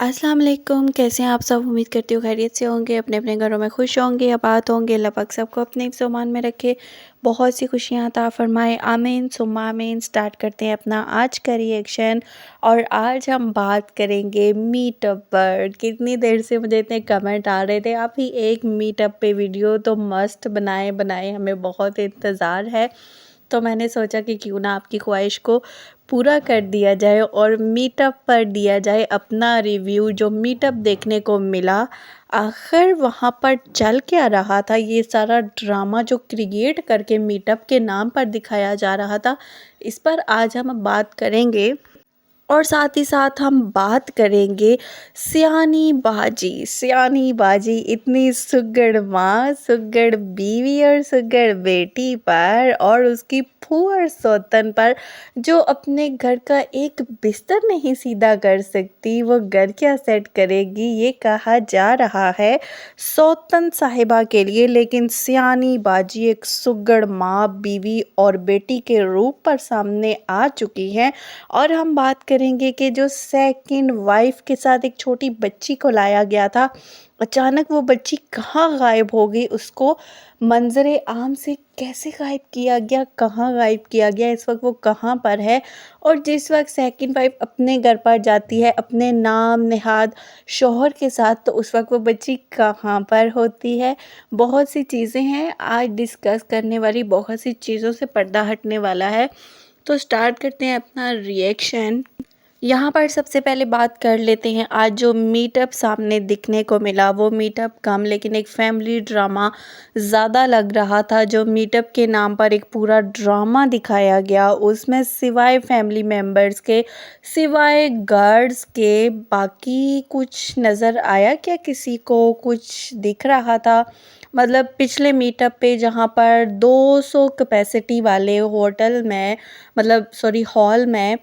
अस्सलाम वालेकुम, कैसे हैं आप सब? उम्मीद करती हूँ खैरियत से होंगे, अपने अपने घरों में खुश होंगे, आबाद होंगे। अल्लाह पाक सबको अपने हिफ्ज़-ओ-मान में रखे, बहुत सी खुशियाँ अता फ़रमाए। आमीन सुम्मा आमीन। स्टार्ट करते हैं अपना आज का रिएक्शन। और आज हम बात करेंगे मीटअप पर। कितनी देर से मुझे इतने कमेंट आ रहे थे, आप ही एक मीटअप पे वीडियो तो मस्त बनाए, हमें बहुत इंतज़ार है। तो मैंने सोचा कि क्यों ना आपकी ख्वाहिश को पूरा कर दिया जाए और मीटअप पर दिया जाए अपना रिव्यू, जो मीटअप देखने को मिला। आखिर वहाँ पर चल क्या रहा था, ये सारा ड्रामा जो क्रिएट करके मीटअप के नाम पर दिखाया जा रहा था, इस पर आज हम बात करेंगे। और साथ ही साथ हम बात करेंगे सियानी बाजी इतनी सुघड़ माँ, सुघड़ बीवी और सुघड़ बेटी पर, और उसकी फूहड़ सौतन पर, जो अपने घर का एक बिस्तर नहीं सीधा कर सकती, वो घर क्या सेट करेगी, ये कहा जा रहा है सौतन साहिबा के लिए। लेकिन सियानी बाजी एक सुघड़ माँ, बीवी और बेटी के रूप पर सामने आ चुकी है। और हम बात करेंगे कि जो सेकंड वाइफ के साथ एक छोटी बच्ची को लाया गया था, अचानक वो बच्ची कहाँ गायब हो गई, उसको मंजरे आम से कैसे गायब किया गया, कहाँ गायब किया गया, इस वक्त वो कहाँ पर है। और जिस वक्त सेकंड वाइफ अपने घर पर जाती है अपने नाम नेहाद शौहर के साथ, तो उस वक्त वो बच्ची कहाँ पर होती है। बहुत सी चीज़ें हैं आज डिस्कस करने वाली, बहुत सी चीज़ों से पर्दा हटने वाला है। तो स्टार्ट करते हैं अपना रिएक्शन। यहाँ पर सबसे पहले बात कर लेते हैं आज जो मीटअप सामने दिखने को मिला, वो मीटअप कम लेकिन एक फैमिली ड्रामा ज़्यादा लग रहा था। जो मीटअप के नाम पर एक पूरा ड्रामा दिखाया गया, उसमें सिवाय फैमिली मेम्बर्स के, सिवाय गार्ड्स के, बाकी कुछ नज़र आया क्या? किसी को कुछ दिख रहा था? मतलब पिछले मीटअप पे जहाँ पर 200 कैपेसिटी वाले होटल में, मतलब सॉरी हॉल में,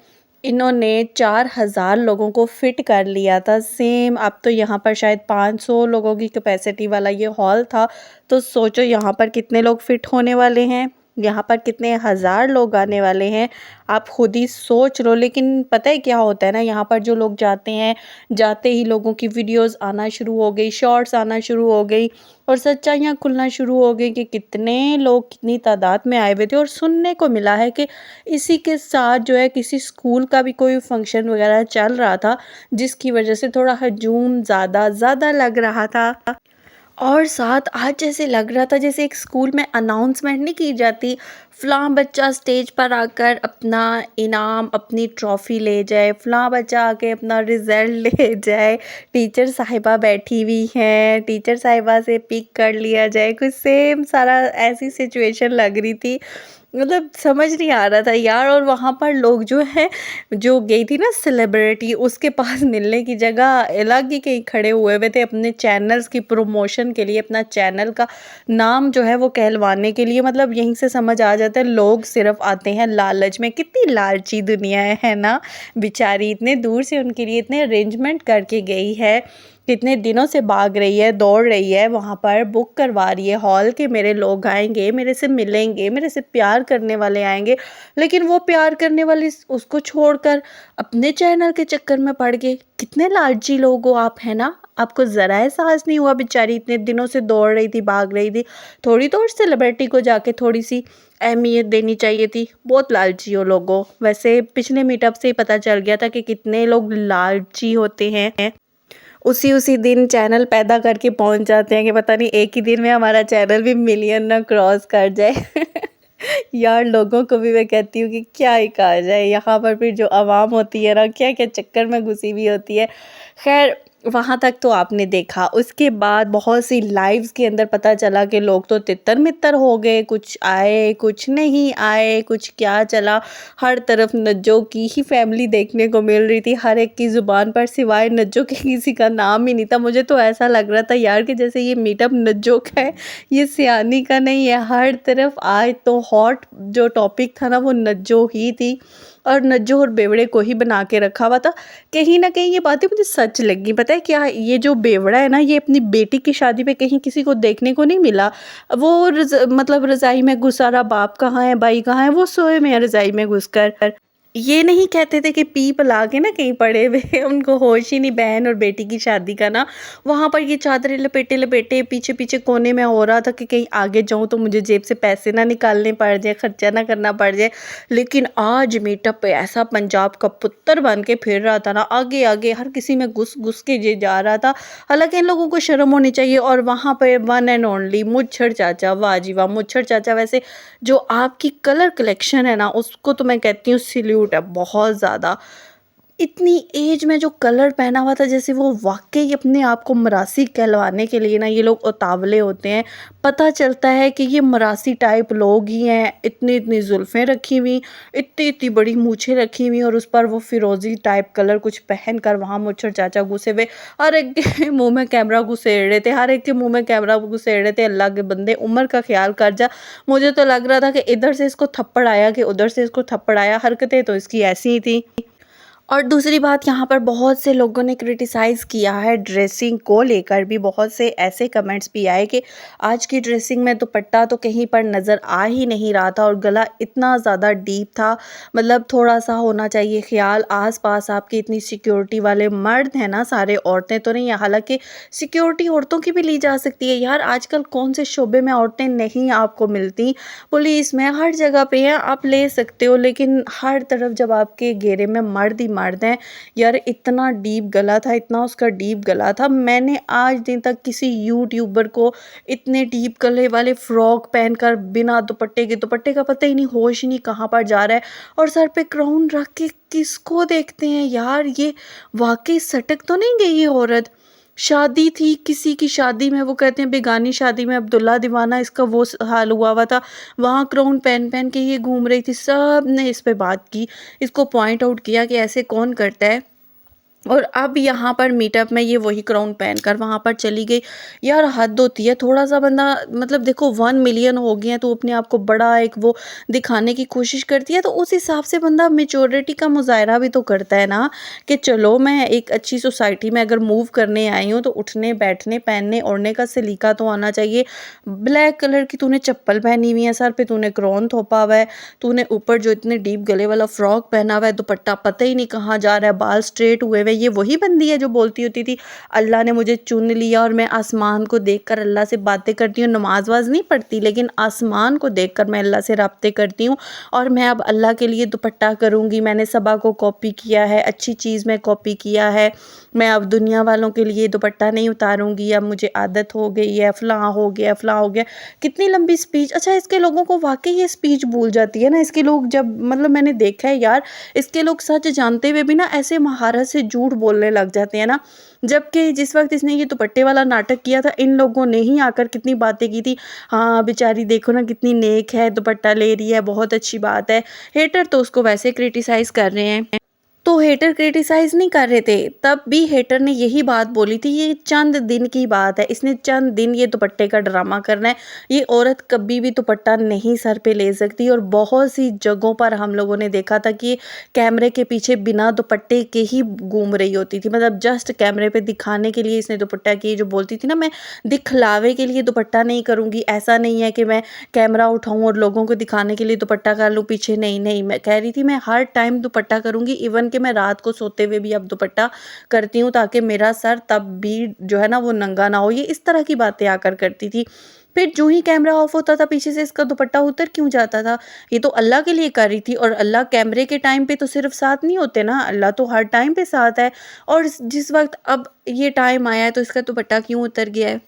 इन्होंने 4000 लोगों को फिट कर लिया था। सेम अब तो यहाँ पर शायद 500 लोगों की कैपेसिटी वाला ये हॉल था। तो सोचो यहाँ पर कितने लोग फिट होने वाले हैं, यहाँ पर कितने हज़ार लोग आने वाले हैं, आप खुद ही सोच लो। लेकिन पता है क्या होता है ना, यहाँ पर जो लोग जाते हैं, जाते ही लोगों की वीडियोस आना शुरू हो गई, शॉर्ट्स आना शुरू हो गई, और सच्चाइयाँ खुलना शुरू हो गई कि कितने लोग कितनी तादाद में आए हुए थे। और सुनने को मिला है कि इसी के साथ जो है किसी स्कूल का भी कोई फंक्शन वगैरह चल रहा था, जिसकी वजह से थोड़ा हजूम ज़्यादा लग रहा था। और साथ आज जैसे लग रहा था जैसे एक स्कूल में अनाउंसमेंट नहीं की जाती, फ़लाँ बच्चा स्टेज पर आकर अपना इनाम, अपनी ट्रॉफ़ी ले जाए, फ़लाँ बच्चा आके अपना रिज़ल्ट ले जाए, टीचर साहिबा बैठी हुई हैं, टीचर साहिबा से पिक कर लिया जाए, कुछ सेम सारा ऐसी सिचुएशन लग रही थी। मतलब समझ नहीं आ रहा था यार। और वहाँ पर लोग जो है, जो गई थी ना सेलिब्रिटी, उसके पास मिलने की जगह अलग ही कहीं खड़े हुए थे अपने चैनल्स की प्रमोशन के लिए, अपना चैनल का नाम जो है वो कहलवाने के लिए। मतलब यहीं से समझ आ जाता है लोग सिर्फ आते हैं लालच में। कितनी लालची दुनिया है ना बेचारी, इतने दूर से उनके लिए इतने अरेंजमेंट करके गई है, कितने दिनों से भाग रही है, दौड़ रही है, वहाँ पर बुक करवा रही है हॉल के, मेरे लोग आएंगे, मेरे से मिलेंगे, मेरे से प्यार करने वाले आएंगे। लेकिन वो प्यार करने वाली उसको छोड़कर अपने चैनल के चक्कर में पड़ गए। कितने लालची लोग हो आप, है ना? आपको ज़रा एहसास नहीं हुआ? बेचारी इतने दिनों से दौड़ रही थी, भाग रही थी, थोड़ी तो उस सेलिब्रिटी को जाके थोड़ी सी अहमियत देनी चाहिए थी। बहुत लालची हो लोगों। वैसे पिछले मीटअप से ही पता चल गया था कि कितने लोग लालची होते हैं। उसी दिन चैनल पैदा करके पहुंच जाते हैं कि पता नहीं एक ही दिन में हमारा चैनल भी मिलियन ना क्रॉस कर जाए। यार लोगों को भी मैं कहती हूँ कि क्या ही कहा जाए, यहाँ पर फिर जो आवाम होती है ना, क्या क्या चक्कर में घुसी हुई होती है। खैर वहाँ तक तो आपने देखा, उसके बाद बहुत सी लाइव्स के अंदर पता चला कि लोग तो तितर मितर हो गए, कुछ आए कुछ नहीं आए, कुछ क्या चला। हर तरफ नज्जो की ही फैमिली देखने को मिल रही थी, हर एक की ज़ुबान पर सिवाय नज्जो के किसी का नाम ही नहीं था। मुझे तो ऐसा लग रहा था यार कि जैसे ये मीटअप नज्जो का है, ये सियानी का नहीं है। हर तरफ आज तो हॉट जो टॉपिक था ना, वो नज्जो ही थी, और नज्जो और बेवड़े को ही बना के रखा हुआ था। कहीं ना कहीं ये बातें मुझे सच लगी। पता है क्या, ये जो बेवड़ा है ना, ये अपनी बेटी की शादी पे कहीं किसी को देखने को नहीं मिला। वो मतलब रज़ाई में घुसा रहा, बाप कहाँ है, भाई कहाँ है, वो सोए में है रज़ाई में घुस कर। ये नहीं कहते थे कि पीप ला के ना कहीं पड़े हुए उनको होश ही नहीं, बहन और बेटी की शादी का ना, वहाँ पर ये चादरें लपेटे लपेटे पीछे पीछे कोने में हो रहा था कि कहीं आगे जाऊँ तो मुझे जेब से पैसे ना निकालने पड़ जाए, खर्चा ना करना पड़ जाए। लेकिन आज मीटअप पे ऐसा पंजाब का पुत्तर बन के फिर रहा था ना, आगे आगे हर किसी में घुस घुस के ये जा रहा था। हालांकि इन लोगों को शर्म होनी चाहिए। और वहाँ पे वन एंड ओनली मुच्छर चाचा, वाह जी वाह, मुच्छर चाचा। वैसे जो आपकी कलर कलेक्शन है ना, उसको तो मैं कहती हूँ सैल्यूट है बहुत ज़्यादा। इतनी एज में जो कलर पहना हुआ था, जैसे वो वाक़ई अपने आप को मरासी कहलवाने के लिए ना ये लोग उतावले होते हैं। पता चलता है कि ये मरासी टाइप लोग ही हैं। इतनी-इतनी ज़ुल्फ़ें रखी हुई, इतनी-इतनी बड़ी मूंछें रखी हुई और उस पर वो फ़िरोज़ी टाइप कलर कुछ पहन कर वहाँ मुच्छर चाचा घुसे हुए। हर एक के मुँह में कैमरा घुसेड़ रहे थे, हर एक के मुँह में कैमरा घुसेड़ रहे थे। अल्लाह के बंदे, उम्र का ख़्याल कर जा। मुझे तो लग रहा था कि इधर से इसको थप्पड़ आया कि उधर से इसको थप्पड़ आया। हरकतें तो इसकी ऐसी ही थी। और दूसरी बात, यहाँ पर बहुत से लोगों ने क्रिटिसाइज़ किया है ड्रेसिंग को लेकर भी। बहुत से ऐसे कमेंट्स भी आए कि आज की ड्रेसिंग में दुपट्टा तो कहीं पर नज़र आ ही नहीं रहा था और गला इतना ज़्यादा डीप था। मतलब थोड़ा-सा होना चाहिए ख़्याल। आस-पास आपके इतनी सिक्योरिटी वाले मर्द हैं ना, सारे औरतें तो नहीं हैं। हालाँकि सिक्योरिटी औरतों की भी ली जा सकती है यार। आजकल कौन से शोबे में औरतें नहीं आपको मिलती। पुलिस में, हर जगह पे हैं, आप ले सकते हो। लेकिन हर तरफ जब आपके घेरे में मर्द ही मर्द हैं, यार इतना डीप गला था, इतना उसका डीप गला था। मैंने आज दिन तक किसी यूट्यूबर को इतने डीप गले वाले फ्रॉक पहनकर बिना दुपट्टे के, दुपट्टे का पता ही नहीं, होश ही नहीं कहाँ पर जा रहा है, और सर पे क्राउन रख के किसको देखते हैं यार। ये वाकई सटक तो नहीं गई ये औरत। शादी थी, किसी की शादी में, वो कहते हैं बेगानी शादी में अब्दुल्ला दीवाना, इसका वो हाल हुआ था। वहाँ क्राउन पहन पहन के ये घूम रही थी। सब ने इस पे बात की, इसको पॉइंट आउट किया कि ऐसे कौन करता है। और अब यहाँ पर मीटअप में ये वही क्राउन पहनकर वहाँ पर चली गई। यार हद होती है। थोड़ा-सा बंदा, मतलब देखो 1 मिलियन हो गए हैं तो अपने आप को बड़ा एक वो दिखाने की कोशिश करती है, तो उस हिसाब से बंदा मैच्योरिटी का मुज़ाहिरा भी तो करता है ना, कि चलो मैं एक अच्छी सोसाइटी में अगर मूव करने आई हूँ तो उठने, बैठने, पहनने, ओढ़ने का सलीका तो आना चाहिए। ब्लैक कलर की तूने चप्पल पहनी हुई है, सर पे तूने क्राउन थोपा हुआ है, तूने ऊपर जो इतने डीप गले वाला फ्रॉक पहना हुआ है, दुपट्टा पता ही नहीं कहाँ जा रहा है, बाल स्ट्रेट हुए हुए। ये वही बंदी है जो बोलती होती थी अल्लाह ने मुझे चुन लिया और मैं आसमान को देखकर अल्लाह से बातें करती हूँ। नमाज वाज नहीं पढ़ती, लेकिन आसमान को देखकर मैं अल्लाह से राब्ते करती हूँ और मैं अब अल्लाह के लिए दुपट्टा करूँगी। मैंने सबा को कॉपी किया है, अच्छी चीज़ में कॉपी किया है। मैं अब दुनिया वालों के लिए दुपट्टा नहीं उतारूँगी, अब मुझे आदत हो गई है, फ़लाँ हो गया, फ़लाँ हो गया। कितनी लंबी स्पीच। अच्छा, इसके लोगों को वाक़ई ये स्पीच भूल जाती है ना। इसके लोग जब, मतलब मैंने देखा है यार, इसके लोग सच जानते हुए भी ना ऐसे महारत से झूठ बोलने लग जाते हैं ना। जबकि जिस वक़्त इसने ये दुपट्टे वाला नाटक किया था, इन लोगों ने ही आकर कितनी बातें की थी। हाँ, बेचारी देखो ना कितनी नेक है, दुपट्टा ले रही है, बहुत अच्छी बात है। हेटर तो उसको वैसे क्रिटिसाइज़ कर रहे हैं। तो हेटर क्रिटिसाइज़ नहीं कर रहे थे, तब भी हेटर ने यही बात बोली थी, ये चंद दिन की बात है, इसने चंद दिन ये दुपट्टे का ड्रामा करना है। ये औरत कभी भी दुपट्टा नहीं सर पे ले सकती। और बहुत सी जगहों पर हम लोगों ने देखा था कि ये कैमरे के पीछे बिना दुपट्टे के ही घूम रही होती थी। मतलब जस्ट कैमरे पे दिखाने के लिए इसने दुपट्टा की, जो बोलती थी ना, मैं दिखलावे के लिए दुपट्टा नहीं करूँगी। ऐसा नहीं है कि मैं कैमरा उठाऊँ और लोगों को दिखाने के लिए दुपट्टा कर लूँ पीछे, नहीं, नहीं। मैं कह रही थी मैं हर टाइम दुपट्टा करूँगी, इवन कि मैं रात को सोते हुए भी अब दुपट्टा करती हूँ, ताकि मेरा सर तब भी जो है ना वो नंगा ना हो। ये इस तरह की बातें आकर करती थी। फिर जो ही कैमरा ऑफ होता था, पीछे से इसका दुपट्टा उतर क्यों जाता था? ये तो अल्लाह के लिए कर रही थी, और अल्लाह कैमरे के टाइम पे तो सिर्फ साथ नहीं होते ना, अल्लाह तो हर टाइम पे साथ है। और जिस वक़्त अब ये टाइम आया है तो इसका दुपट्टा क्यों उतर गया है?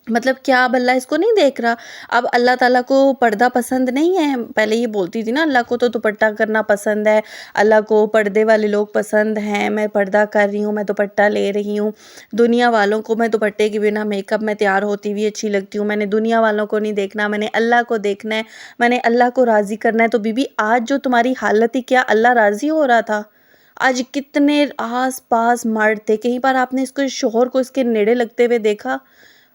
मतलब क्या अब अल्लाह इसको नहीं देख रहा? अब अल्लाह ताला को पर्दा पसंद नहीं है? पहले ये बोलती थी ना अल्लाह को तो दुपट्टा करना पसंद है, अल्लाह को पर्दे वाले लोग पसंद हैं, मैं पर्दा कर रही हूँ, मैं दुपट्टा ले रही हूँ। दुनिया वालों को मैं दुपट्टे के बिना मेकअप में तैयार होती हुई अच्छी लगती हूँ, मैंने दुनिया वालों को नहीं देखना, मैंने अल्लाह को देखना है, मैंने अल्लाह को राज़ी करना है। तो बीबी, आज जो तुम्हारी हालत थी, क्या अल्लाह राज़ी हो रहा था? आज कितने आस-पास मर्द थे, कहीं पर आपने इसको, शौहर को इसके नेड़े लगते हुए देखा?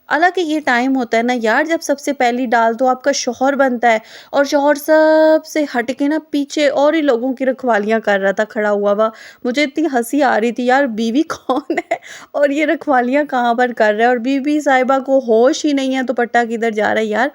हालाँकि ये टाइम होता है ना यार, जब सबसे पहली डाल तो आपका शौहर बनता है, और शौहर सबसे हट के ना पीछे और ही लोगों की रखवालियाँ कर रहा था खड़ा हुआ हुआ। मुझे इतनी हँसी आ रही थी यार, बीवी कौन है और ये रखवालियाँ कहाँ पर कर रहा है, और बीवी साहिबा को होश ही नहीं है दुपट्टा किधर जा रहा है यार।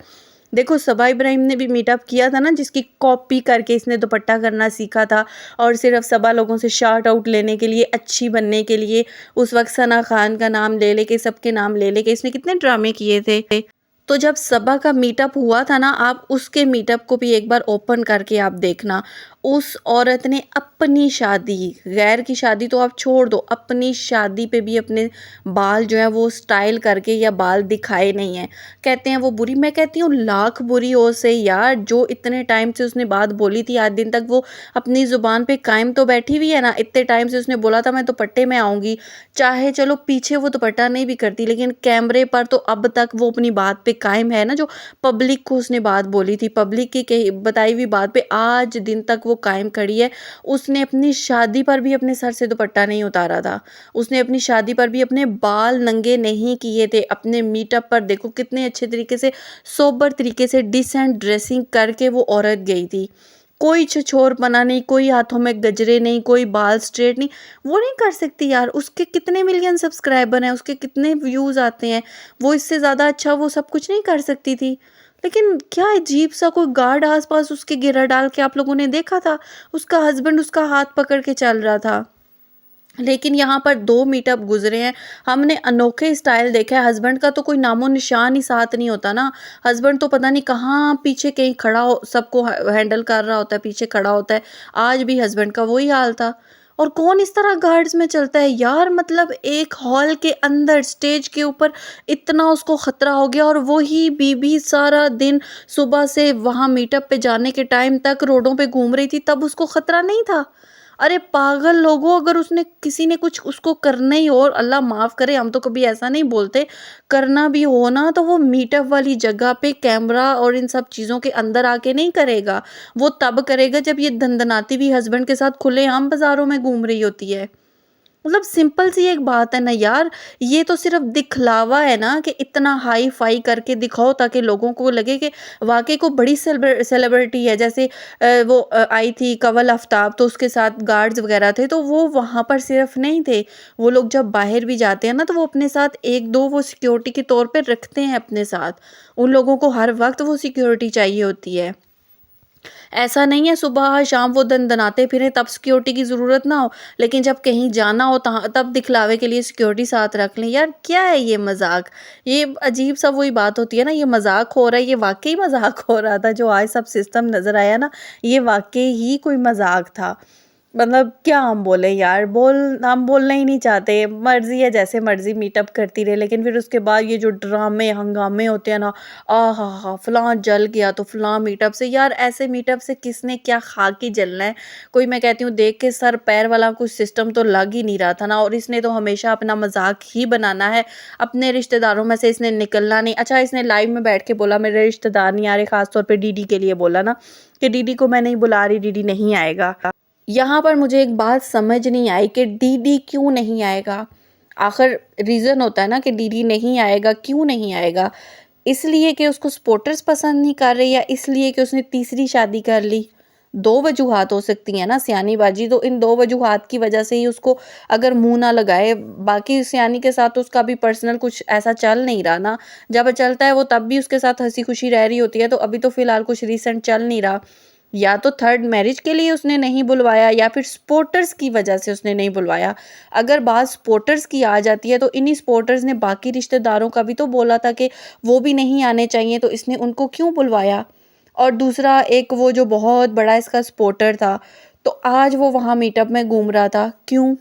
देखो सबा इब्राहिम ने भी मीटअप किया था ना, जिसकी कॉपी करके इसने दुपट्टा करना सीखा था और सिर्फ सबा लोगों से शार्ट आउट लेने के लिए, अच्छी बनने के लिए, उस वक्त सना खान का नाम ले लेके, सबके नाम ले लेके इसने कितने ड्रामे किए थे। तो जब सबा का मीटअप हुआ था ना, आप उसके मीटअप को भी एक बार ओपन करके आप देखना। उस औरत ने अपनी शादी, गैर की शादी तो आप छोड़ दो, अपनी शादी पे भी अपने बाल जो है वो स्टाइल करके या बाल दिखाए नहीं हैं। कहते हैं वो बुरी, मैं कहती हूँ लाख बुरी हो से यार, जो इतने टाइम से उसने बात बोली थी, आज दिन तक वो अपनी ज़ुबान पे कायम तो बैठी हुई है ना। इतने टाइम से उसने बोला था मैं दुपट्टे में आऊँगी, चाहे चलो पीछे वो दुपट्टा नहीं भी करती, लेकिन कैमरे पर तो अब तक वो अपनी बात पे कायम है ना। जो पब्लिक को उसने बात बोली थी, पब्लिक की कही बताई हुई बात पे आज दिन तक वो कायम खड़ी है। उसने अपनी शादी पर भी अपने सर से दुपट्टा नहीं उतारा था, उसने अपनी शादी पर भी अपने बाल नंगे नहीं किए थे। अपने मीटअप पर देखो कितने अच्छे तरीके से, सोबर तरीके से, डिसेंट ड्रेसिंग करके वो औरत गई थी। कोई छिछोरपना नहीं, कोई हाथों में गजरे नहीं, कोई बाल स्ट्रेट नहीं। वो नहीं कर सकती यार, उसके कितने मिलियन सब्सक्राइबर हैं, उसके कितने व्यूज़ आते हैं, वो इससे ज़्यादा अच्छा वो सब कुछ नहीं कर सकती थी। लेकिन क्या अजीब सा कोई गार्ड आस-पास उसके घेरा डाल के आप लोगों ने देखा था? उसका हस्बैंड उसका हाथ पकड़ के चल रहा था। लेकिन यहाँ पर 2 मीटअप गुज़रे हैं, हमने अनोखे स्टाइल देखा है। हस्बैंड का तो कोई नामो-निशान ही साथ नहीं होता ना। हस्बैंड तो पता नहीं कहाँ पीछे कहीं खड़ा हो, सबको हैंडल कर रहा होता है, पीछे खड़ा होता है। आज भी हस्बैंड का वही हाल था। और कौन इस तरह गार्ड्स में चलता है यार? मतलब एक हॉल के अंदर स्टेज के ऊपर इतना उसको खतरा हो गया, और वही बीबी सारा दिन सुबह से वहाँ मीटअप पे जाने के टाइम तक रोडों पे घूम रही थी, तब उसको खतरा नहीं था। अरे पागल लोगों, अगर उसने किसी ने कुछ उसको करना ही हो, और अल्लाह माफ़ करे हम तो कभी ऐसा नहीं बोलते, करना भी हो ना तो वो मीटअप वाली जगह पे कैमरा और इन सब चीज़ों के अंदर आके नहीं करेगा। वो तब करेगा जब ये धनधनाती हुई हस्बैंड के साथ खुलेआम बाज़ारों में घूम रही होती है। मतलब सिंपल सी एक बात है ना यार, ये तो सिर्फ़ दिखलावा है ना, कि इतना हाई-फ़ाई करके दिखाओ ताकि लोगों को लगे कि वाक़ई को बड़ी सेलिब्रिटी है। जैसे वो आई थी कंवल आफ्ताब, तो उसके साथ गार्ड्स वग़ैरह थे, तो वो वहाँ पर सिर्फ़ नहीं थे। वो लोग जब बाहर भी जाते हैं ना, तो वो अपने साथ 1-2 वो सिक्योरिटी के तौर पे रखते हैं अपने साथ। उन लोगों को हर वक़्त वो सिक्योरिटी चाहिए होती है। ऐसा नहीं है सुबह शाम वो दनदनाते फिरें तब सिक्योरिटी की ज़रूरत ना हो, लेकिन जब कहीं जाना हो तहाँ तब दिखलावे के लिए सिक्योरिटी साथ रख लें। यार क्या है ये मज़ाक? ये अजीब सा वही बात होती है ना, ये मज़ाक हो रहा है, ये वाक़ई मज़ाक हो रहा था। जो आज सब सिस्टम नज़र आया ना, ये वाक़ई ही कोई मज़ाक था। मतलब क्या हम बोले यार, हम बोलना ही नहीं चाहते, मर्ज़ी है जैसे मर्ज़ी मीटअप करती रहे, लेकिन फिर उसके बाद ये जो ड्रामे हंगामे होते हैं ना, आहा फलां जल गया तो फलां मीटअप से। यार ऐसे मीटअप से किसने क्या खा के जलना है? कोई, मैं कहती हूँ देख के सर पैर वाला कुछ सिस्टम तो लग ही नहीं रहा था ना, और इसने तो हमेशा अपना मजाक ही बनाना है, अपने रिश्तेदारों में से इसने निकलना नहीं। अच्छा, इसने लाइव में बैठ के बोला मेरे रिश्तेदार नहीं आ रहे, खासतौर पर डीडी के लिए बोला ना, कि डीडी को मैं नहीं बुला रही, डीडी नहीं आएगा। यहाँ पर मुझे एक बात समझ नहीं आई कि डीडी क्यों नहीं आएगा? आखिर रीज़न होता है ना कि डीडी नहीं आएगा, क्यों नहीं आएगा? इसलिए कि उसको सपोर्टर्स पसंद नहीं कर रहे, या इसलिए कि उसने तीसरी शादी कर ली? 2 वजूहात हो सकती हैं ना सियानी बाजी, तो इन 2 वजूहात की वजह से ही उसको अगर मुँह ना लगाए, बाकी सियानी के साथ तो उसका भी पर्सनल कुछ ऐसा चल नहीं रहा ना। जब चलता है वो तब भी उसके साथ हँसी-खुशी रह रही होती है, तो अभी तो फ़िलहाल कुछ रीसेंट चल नहीं रहा। या तो थर्ड मैरिज के लिए उसने नहीं बुलवाया, या फिर सपोर्टर्स की वजह से उसने नहीं बुलवाया। अगर बात सपोर्टर्स की आ जाती है, तो इन्हीं सपोर्टर्स ने बाकी रिश्तेदारों का भी तो बोला था कि वो भी नहीं आने चाहिए, तो इसने उनको क्यों बुलवाया? और दूसरा, एक वो जो बहुत बड़ा इसका सपोर्टर था, तो आज वो वहाँ मीटअप में घूम रहा था, क्यों?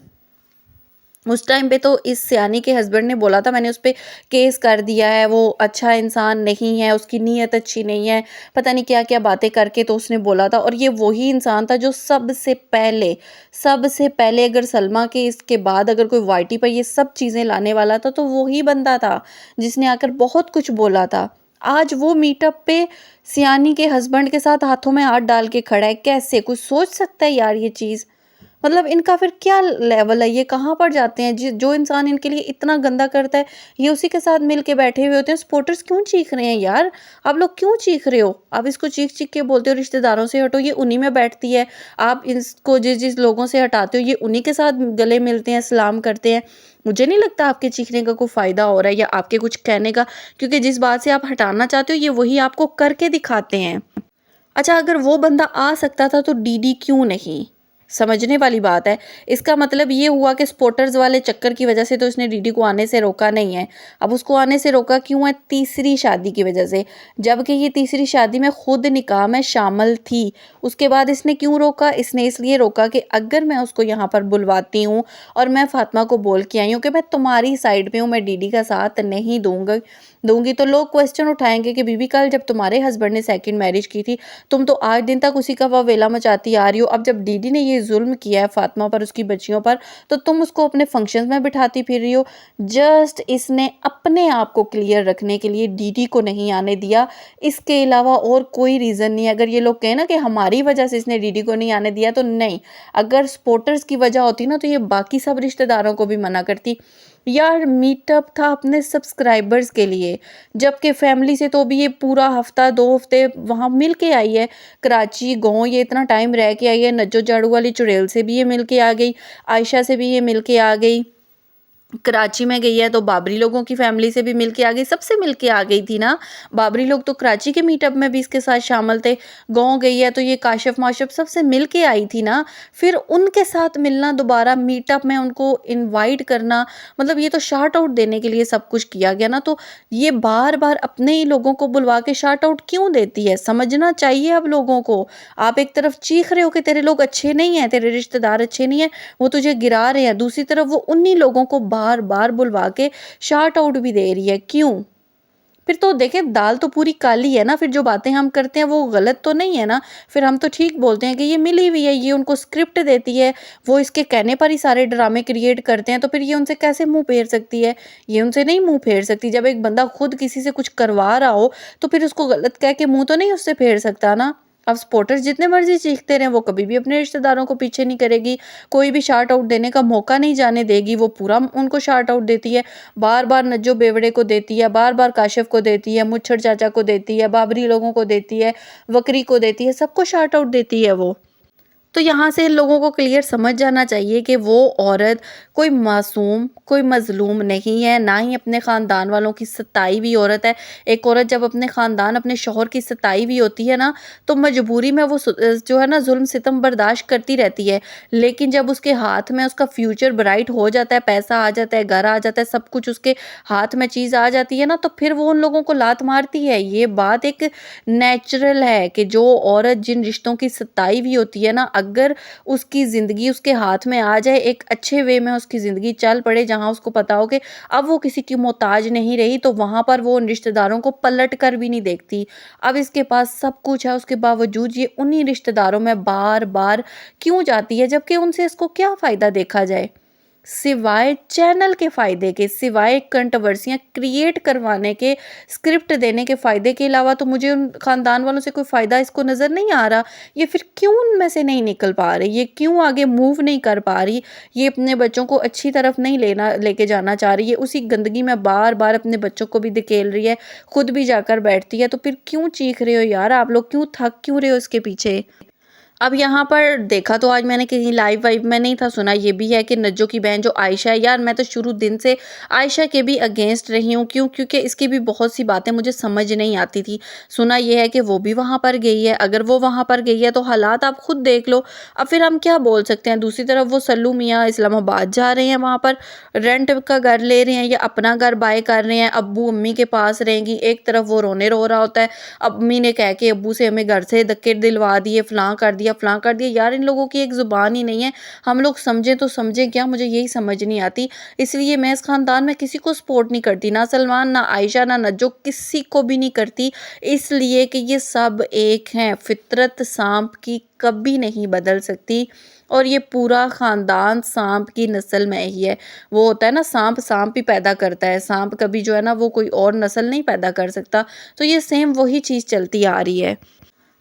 उस टाइम पे तो इस सयानी के हस्बैंड ने बोला था मैंने उस पे केस कर दिया है, वो अच्छा इंसान नहीं है, उसकी नीयत अच्छी नहीं है, पता नहीं क्या-क्या बातें करके तो उसने बोला था। और ये वही इंसान था जो सबसे पहले अगर सलमा के इसके बाद अगर कोई वाईटी पर ये सब चीज़ें लाने वाला था, तो वही बंदा था जिसने आकर बहुत कुछ बोला था। आज वो मीटअप पे सयानी के हस्बैंड के साथ हाथों में हाथ डाल के खड़ा है, कैसे? कोई सोच सकता है यार ये चीज़? मतलब इनका फिर क्या लेवल है, ये कहाँ पर जाते हैं? जो इंसान इनके लिए इतना गंदा करता है, ये उसी के साथ मिल के बैठे हुए होते हैं। सपोर्टर्स क्यों चीख रहे हैं यार? आप लोग क्यों चीख रहे हो? आप इसको चीख-चीख के बोलते हो रिश्तेदारों से हटो, ये उन्हीं में बैठती है। आप इसको जिस-जिस लोगों से हटाते हो, ये उन्हीं के साथ गले मिलते हैं, सलाम करते हैं। मुझे नहीं लगता आपके चीखने का कोई फ़ायदा हो रहा है या आपके कुछ कहने का, क्योंकि जिस बात से आप हटाना चाहते हो ये वही आपको करके दिखाते हैं। अच्छा, अगर वो बंदा आ सकता था तो डीडी क्यों नहीं? समझने वाली बात है। इसका मतलब ये हुआ कि स्पॉटर्स वाले चक्कर की वजह से तो इसने डीडी को आने से रोका नहीं है। अब उसको आने से रोका क्यों है? तीसरी शादी की वजह से। जबकि ये तीसरी शादी में खुद निकाह में शामिल थी। उसके बाद इसने क्यों रोका? इसने इसलिए रोका कि अगर मैं उसको यहाँ पर बुलवाती हूँ और मैं फ़ातिमा को बोल के आई हूँ कि मैं तुम्हारी साइड पे हूँ, मैं डीडी का साथ नहीं दूँगी तो लोग क्वेश्चन उठाएँगे कि बीबी कल जब तुम्हारे हस्बैंड ने सेकंड मैरिज की थी, तुम तो आज दिन तक उसी का वावेला मचाती आ रही हो। अब जब डीडी ने ये ज़ुल्म किया है फ़ातिमा पर, उसकी बच्चियों पर, तो तुम उसको अपने फंक्शंस में बिठाती फिर रही हो। जस्ट इसने अपने आप को क्लियर रखने के लिए डीडी को नहीं आने दिया। इसके अलावा और कोई रीज़न नहीं है। अगर ये लोग कहें ना कि हमारी वजह से इसने डीडी को नहीं आने दिया, तो नहीं। अगर सपोर्टर्स की वजह होती ना तो ये बाकी सब रिश्तेदारों को भी मना करती। यार मीटअप था अपने सब्सक्राइबर्स के लिए, जबकि फैमिली से तो अभी ये पूरा हफ्ता 2 हफ्ते वहाँ मिल के आई है। कराची गाँव ये इतना टाइम रह के आई है। नज्जो झाड़ू वाली चुड़ैल से भी ये मिल के आ गई, आयशा से भी ये मिल के आ गई। कराची में गई है तो बाबरी लोगों की फैमिली से भी मिल के आ गई, सबसे मिल के आ गई थी ना। बाबरी लोग तो कराची के मीटअप में भी इसके साथ शामिल थे। गाँव गई है तो ये काशिफ माशिफ सबसे मिल के आई थी ना। फिर उनके साथ मिलना, दोबारा मीटअप में उनको इनवाइट करना, मतलब ये तो शार्ट आउट देने के लिए सब कुछ किया गया ना। तो ये बार बार अपने ही लोगों को बुलवा के शार्ट आउट क्यों देती है? समझना चाहिए अब लोगों को। आप एक तरफ चीख रहे हो कि तेरे लोग अच्छे नहीं हैं, तेरे रिश्तेदार अच्छे नहीं हैं, वो तुझे गिरा रहे हैं, दूसरी तरफ वो उन्हीं लोगों को बार बार बुलवा के शार्ट आउट भी दे रही है। क्यों? फिर तो देखिए दाल तो पूरी काली है ना। फिर जो बातें हम करते हैं वो गलत तो नहीं है ना। फिर हम तो ठीक बोलते हैं कि ये मिली हुई है, ये उनको स्क्रिप्ट देती है, वो इसके कहने पर ही सारे ड्रामे क्रिएट करते हैं, तो फिर ये उनसे कैसे मुंह फेर सकती है? ये उनसे नहीं मुंह फेर सकती। जब एक बंदा खुद किसी से कुछ करवा रहा हो तो फिर उसको गलत कह के मुंह तो नहीं उससे फेर सकता ना। अब सपोर्टर्स जितने मर्जी चीखते रहें, वो कभी भी अपने रिश्तेदारों को पीछे नहीं करेगी। कोई भी शार्ट आउट देने का मौका नहीं जाने देगी, वो पूरा उनको शार्ट आउट देती है। बार बार नज्जो बेवड़े को देती है, बार बार काशिफ को देती है, मुच्छर चाचा को देती है, बाबरी लोगों को देती है, वकरी को देती है, सबको शार्ट आउट देती है वो। तो यहाँ से इन लोगों को क्लियर समझ जाना चाहिए कि वो औरत कोई मासूम, कोई मज़लूम नहीं है, ना ही अपने ख़ानदान वालों की सताई हुई औरत है। एक औरत जब अपने ख़ानदान, अपने शौहर की सताई हुई होती है ना, तो मजबूरी में वो जो है ना ज़ुल्म सितम बर्दाश्त करती रहती है। लेकिन जब उसके हाथ में उसका फ्यूचर ब्राइट हो जाता है, पैसा आ जाता है, घर आ जाता है, सब कुछ उसके हाथ में चीज़ आ जाती है ना, तो फिर वो उन लोगों को लात मारती है। ये बात एक नेचुरल है कि जो औरत जिन रिश्तों की सताई हुई होती है ना, अगर उसकी ज़िंदगी उसके हाथ में आ जाए, एक अच्छे वे में उसकी ज़िंदगी चल पड़े, जहाँ उसको पता हो कि अब वो किसी की मोहताज नहीं रही, तो वहाँ पर वो उन रिश्तेदारों को पलट कर भी नहीं देखती। अब इसके पास सब कुछ है, उसके बावजूद ये उन्हीं रिश्तेदारों में बार बार क्यों जाती है, जबकि उनसे इसको क्या फ़ायदा देखा जाए सिवाय चैनल के फ़ायदे के, सिवाय कंट्रोवर्सियाँ क्रिएट करवाने के, स्क्रिप्ट देने के फ़ायदे के अलावा तो मुझे उन ख़ानदान वालों से कोई फ़ायदा इसको नज़र नहीं आ रहा। ये फिर क्यों उनमें से नहीं निकल पा रही, ये क्यों आगे मूव नहीं कर पा रही, ये अपने बच्चों को अच्छी तरफ नहीं लेके जाना चाह रही है, उसी गंदगी में बार बार अपने बच्चों को भी धकेल रही है, खुद भी जाकर बैठती है। तो फिर क्यों चीख रहे हो यार आप लोग, क्यों थक क्यों रहे हो इसके पीछे? अब यहाँ पर देखा तो आज मैंने कहीं लाइव वाइव में नहीं था सुना, ये भी है कि नज्जो की बहन जो आयशा है, यार मैं तो शुरू दिन से आयशा के भी अगेंस्ट रही हूँ। क्यों? क्योंकि इसकी भी बहुत सी बातें मुझे समझ नहीं आती थी। सुना ये है कि वो भी वहाँ पर गई है, अगर वो वहाँ पर गई है तो हालात आप खुद देख लो। अब फिर हम क्या बोल सकते हैं? दूसरी तरफ वो सल्लू मियाँ इस्लामाबाद जा रहे हैं, वहाँ पर रेंट का घर ले रहे हैं या अपना घर बाय कर रहे हैं, अब्बू अम्मी के पास रहेंगी। एक तरफ वो रोने रो रहा होता है, अम्मी ने कह के अब्बू से हमें घर से धक्के दिलवा दिए, फलां कर दिया फलां कर दिया। यार इन लोगों की एक ज़ुबान ही नहीं है, हम लोग समझें तो समझें क्या, मुझे यही समझ नहीं आती। इसलिए मैं इस ख़ानदान में किसी को सपोर्ट नहीं करती, ना सलमान, ना आयशा, ना नज्जो, किसी को भी नहीं करती। इसलिए कि ये सब एक हैं, फितरत सांप की कभी नहीं बदल सकती और ये पूरा ख़ानदान सांप की नस्ल में ही है। वो होता है ना सांप, सांप ही पैदा करता है, सांप कभी जो है ना वो कोई और नस्ल नहीं पैदा कर सकता। तो ये सेम वही चीज़ चलती आ रही है।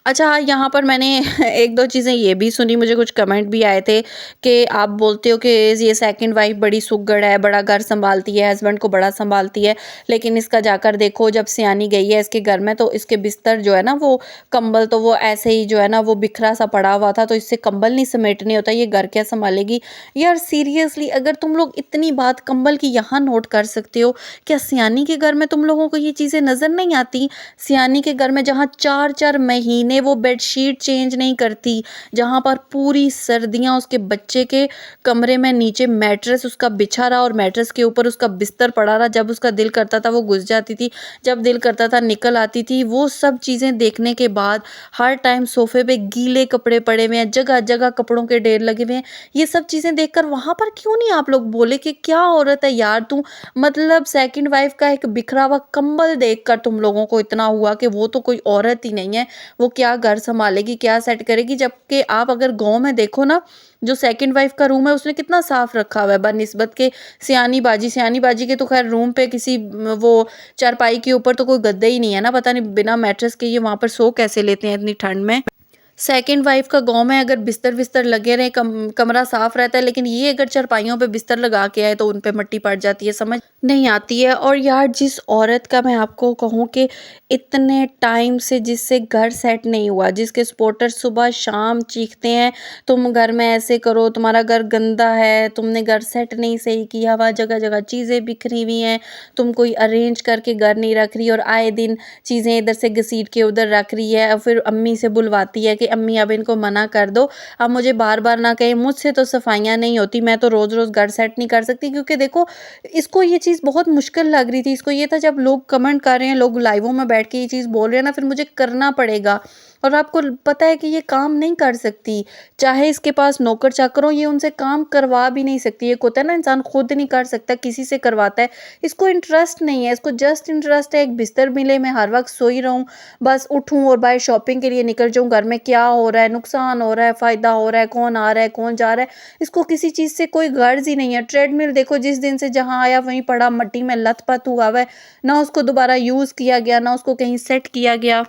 अच्छा हाँ, यहाँ पर मैंने 1-2 चीज़ें ये भी सुनी, मुझे कुछ कमेंट भी आए थे कि आप बोलते हो कि ये सेकंड वाइफ़ बड़ी सुघड़ है, बड़ा घर सँभालती है, हस्बैंड को बड़ा सँभालती है, लेकिन इसका जाकर देखो जब सयानी गई है इसके घर में तो इसके बिस्तर जो है ना वो कंबल तो वो ऐसे ही जो है ना वो बिखरा-सा पड़ा हुआ था, तो इससे कंबल नहीं समेटने होता, ये घर क्या सँभालेगी? यार सीरियसली अगर तुम लोग इतनी बात कंबल की यहाँ नोट कर सकते हो, क्या सयानी के घर में तुम लोगों को ये चीज़ें नज़र नहीं आती? सियानी के घर में जहाँ 4-4 महीने वो बेडशीट चेंज नहीं करती, जहाँ पर पूरी सर्दियाँ उसके बच्चे के कमरे में नीचे मैट्रेस उसका बिछा रहा और मैट्रेस के ऊपर उसका बिस्तर पड़ा रहा, जब उसका दिल करता था वो घुस जाती थी, जब दिल करता था निकल आती थी। वो सब चीज़ें देखने के बाद हर टाइम सोफ़े पे गीले कपड़े पड़े हुए हैं, जगह-जगह कपड़ों के ढेर लगे हुए हैं। ये सब चीज़ें देखकर वहाँ पर क्यों नहीं आप लोग बोले कि क्या औरत है यार तू, मतलब सेकंड वाइफ का एक बिखरा हुआ कंबल देखकर तुम लोगों को इतना हुआ कि वो तो कोई औरत ही नहीं है, वो क्या घर सँभालेगी, क्या सेट करेगी। जबकि आप अगर गाँव में देखो ना, जो सेकंड वाइफ का रूम है उसने कितना साफ रखा हुआ है बनिस्बत के सियानी बाजी के तो ख़ैर रूम पे किसी वो चारपाई के ऊपर तो कोई गद्दा ही नहीं है ना, पता नहीं बिना मैट्रेस के ये वहाँ पर सो कैसे लेते हैं इतनी ठंड में। सेकंड वाइफ का गाँव में अगर बिस्तर-विस्तर लगे रहे, कमरा साफ रहता है, लेकिन ये अगर चारपाइयों पे बिस्तर लगा के आए तो उन पे मट्टी पड़ जाती है, समझ नहीं आती है। और यार जिस औरत का मैं आपको कहूँ कि इतने टाइम से जिससे घर सेट नहीं हुआ, जिसके सपोर्टर सुबह-शाम चीखते हैं, तुम घर में ऐसे करो, तुम्हारा घर गंदा है, तुमने घर सेट नहीं सही किया हुआ, जगह-जगह चीज़ें बिखरी हुई हैं, तुम कोई अरेंज करके घर नहीं रख रही और आए दिन चीज़ें इधर से घसीट के उधर रख रही है और फिर अम्मी से बुलवाती है कि अम्मी अब इनको मना कर दो, अब मुझे बार-बार ना कहें, मुझसे तो सफाइयाँ नहीं होती, मैं तो रोज़-रोज़ घर सेट नहीं कर सकती। क्योंकि देखो इसको ये चीज़ बहुत मुश्किल लग रही थी, इसको ये था जब लोग कमेंट कर रहे हैं, लोग लाइवों में बैठ के ये चीज़ बोल रहे हैं ना, फिर मुझे करना पड़ेगा और आपको पता है कि ये काम नहीं कर सकती, चाहे इसके पास नौकर-चाकर हो, ये उनसे काम करवा भी नहीं सकती। एक होता है ना इंसान खुद नहीं कर सकता, किसी से करवाता है, इसको इंटरेस्ट नहीं है, इसको जस्ट इंटरेस्ट है एक बिस्तर मिले, मैं हर वक़्त सोई रहूँ, बस उठूँ और बाहर शॉपिंग के लिए निकल जाऊँ, घर में क्या हो रहा है, नुकसान हो रहा है, फ़ायदा हो रहा है, कौन आ रहा है, कौन जा रहा है, इसको किसी चीज़ से कोई गर्ज़ ही नहीं है। ट्रेडमिल देखो जिस दिन से जहाँ आया वहीं पड़ा मट्टी में लत-पत हुआ हुआ है, ना उसको दोबारा यूज़ किया गया, ना उसको कहीं सेट किया गया।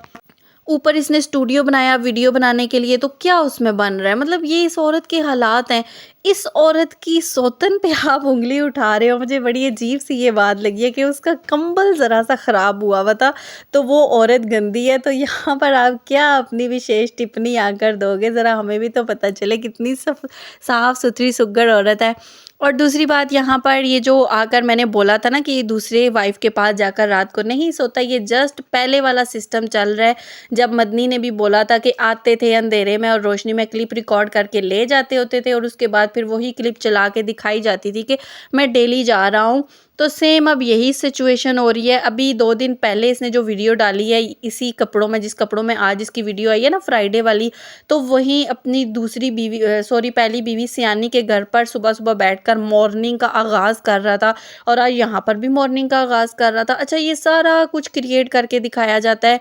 ऊपर इसने स्टूडियो बनाया वीडियो बनाने के लिए, तो क्या उसमें बन रहा है? मतलब ये इस औरत के हालात हैं। इस औरत की सौतन पे आप उँगली उठा रहे हो, मुझे बड़ी अजीब-सी ये बात लगी है कि उसका कंबल ज़रा-सा ख़राब हुआ हुआ था, तो वो औरत गंदी है। तो यहाँ पर आप क्या अपनी विशेष टिप्पणी आकर दोगे? ज़रा हमें भी तो पता चले कितनी साफ-सुथरी सुघड़ औरत है। और दूसरी बात यहाँ पर ये जो आकर मैंने बोला था ना कि दूसरे वाइफ़ के पास जाकर रात को नहीं सोता, ये जस्ट पहले वाला सिस्टम चल रहा है। जब मदनी ने भी बोला था कि आते थे अंधेरे में और रोशनी में क्लिप रिकॉर्ड करके ले जाते होते थे और उसके बाद फिर वही क्लिप चला के दिखाई जाती थी कि मैं डेली जा रहा हूँ। तो सेम अब यही सिचुएशन हो रही है। अभी 2 दिन पहले इसने जो वीडियो डाली है इसी कपड़ों में, जिस कपड़ों में आज इसकी वीडियो आई है ना फ्राइडे वाली, तो वहीं अपनी दूसरी बीवी सॉरी पहली बीवी सियानी के घर पर सुबह-सुबह बैठकर मॉर्निंग का आगाज़ कर रहा था और आज यहाँ पर भी मॉर्निंग का आगाज़ कर रहा था। अच्छा ये सारा कुछ क्रिएट करके दिखाया जाता है।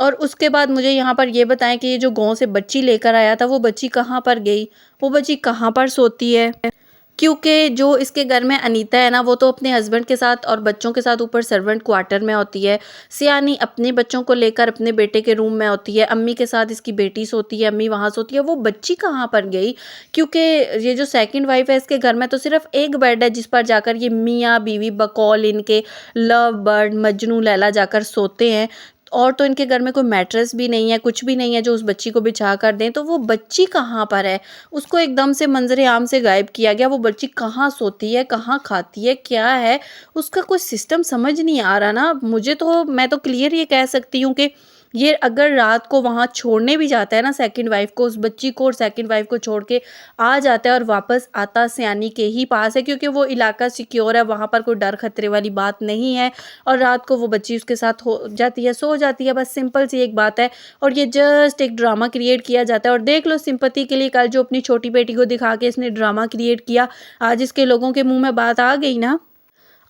और उसके बाद मुझे यहाँ पर ये बताएँ कि ये जो गाँव से बच्ची लेकर आया था, वो बच्ची कहाँ पर गई? वो बच्ची कहाँ पर सोती है? क्योंकि जो इसके घर में अनीता है ना, वो तो अपने हस्बैंड के साथ और बच्चों के साथ ऊपर सर्वेंट क्वार्टर में होती है। सियानी अपने बच्चों को लेकर अपने बेटे के रूम में होती है। अम्मी के साथ इसकी बेटी सोती है, अम्मी वहाँ सोती है। वो बच्ची कहाँ पर गई? क्योंकि ये जो सेकंड वाइफ़ है इसके घर में तो सिर्फ़ एक बेड है जिस पर जाकर ये मियाँ-बीवी बकौल इनके लव बर्ड मजनू लैला जाकर सोते हैं। और तो इनके घर में कोई मैट्रेस भी नहीं है, कुछ भी नहीं है जो उस बच्ची को बिछा कर दें, तो वो बच्ची कहाँ पर है? उसको एकदम से मंज़र-ए-आम से गायब किया गया। वो बच्ची कहाँ सोती है, कहाँ खाती है, क्या है? उसका कोई सिस्टम समझ नहीं आ रहा ना। मुझे तो मैं तो क्लियर ये कह सकती हूँ कि ये अगर रात को वहाँ छोड़ने भी जाता है ना सेकंड वाइफ़ को, उस बच्ची को और सेकंड वाइफ़ को छोड़ के आ जाता है और वापस आता सयानी के ही पास है, क्योंकि वो इलाका सिक्योर है, वहाँ पर कोई डर खतरे वाली बात नहीं है और रात को वो बच्ची उसके साथ हो जाती है, सो जाती है, बस सिंपल सी एक बात है। और ये जस्ट एक ड्रामा क्रिएट किया जाता है और देख लो सिंपैथी के लिए कल जो अपनी छोटी बेटी को दिखा के इसने ड्रामा क्रिएट किया, आज इसके लोगों के मुँह में बात आ गई ना।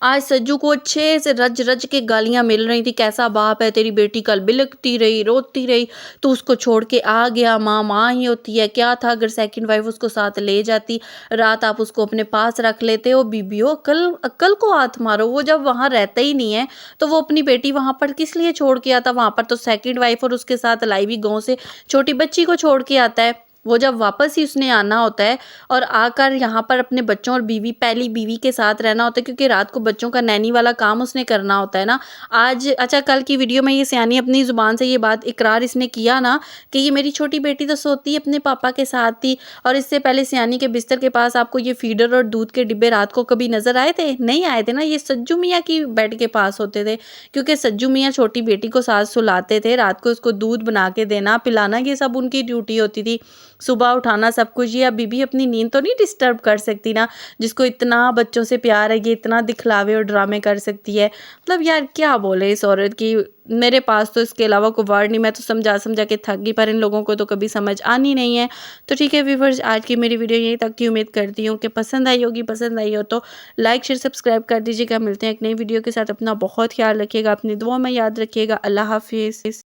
आज सज्जू को अच्छे से रज-रज के गालियाँ मिल रही थी, कैसा बाप है, तेरी बेटी कल बिलखती रही, रोती रही, तू उसको छोड़ के आ गया, माँ, माँ ही होती है, क्या था अगर सेकंड वाइफ उसको साथ ले जाती, रात आप उसको अपने पास रख लेते हो, बीबियों अक्ल को हाथ मारो, वो जब वहाँ रहता ही नहीं है, तो वो अपनी बेटी वहाँ पर किस लिए छोड़ के आता, वहाँ पर तो सेकंड वाइफ और उसके साथ लाई हुई गाँव से छोटी बच्ची को छोड़ के आता है। वो जब वापस ही उसने आना होता है और आकर यहाँ पर अपने बच्चों और बीवी पहली बीवी के साथ रहना होता है, क्योंकि रात को बच्चों का नैनी वाला काम उसने करना होता है ना। आज अच्छा कल की वीडियो में ये सयानी अपनी ज़ुबान से ये बात इकरार इसने किया ना कि ये मेरी छोटी बेटी तो सोती है अपने पापा के साथ थी, और इससे पहले सयानी के बिस्तर के पास आपको ये फीडर और दूध के डिब्बे रात को कभी नज़र आए थे? नहीं आए थे ना, ये सज्जू मियाँ की बेड के पास होते थे, क्योंकि सज्जू मियाँ छोटी बेटी को साथ सुलाते थे, रात को उसको दूध बना के देना, पिलाना, ये सब उनकी ड्यूटी होती थी। सुबह उठाना सब कुछ, ये अब बीबी अपनी नींद तो नहीं डिस्टर्ब कर सकती ना, जिसको इतना बच्चों से प्यार है, ये इतना दिखलावे और ड्रामे कर सकती है। मतलब यार क्या बोले इस औरत की, मेरे पास तो इसके अलावा कोई वर्ड नहीं, मैं तो समझा-समझा के थक गई, पर इन लोगों को तो कभी समझ आनी नहीं है। तो ठीक है व्यूअर्स, आज की मेरी वीडियो यहीं तक की, उम्मीद करती हूँ कि पसंद आई होगी, पसंद आई हो तो लाइक, शेयर, सब्सक्राइब कर दीजिएगा। मिलते हैं एक नई वीडियो के साथ, अपना बहुत ख्याल रखिएगा, अपनी दुआ में याद रखिएगा। अल्लाह हाफ़िज़।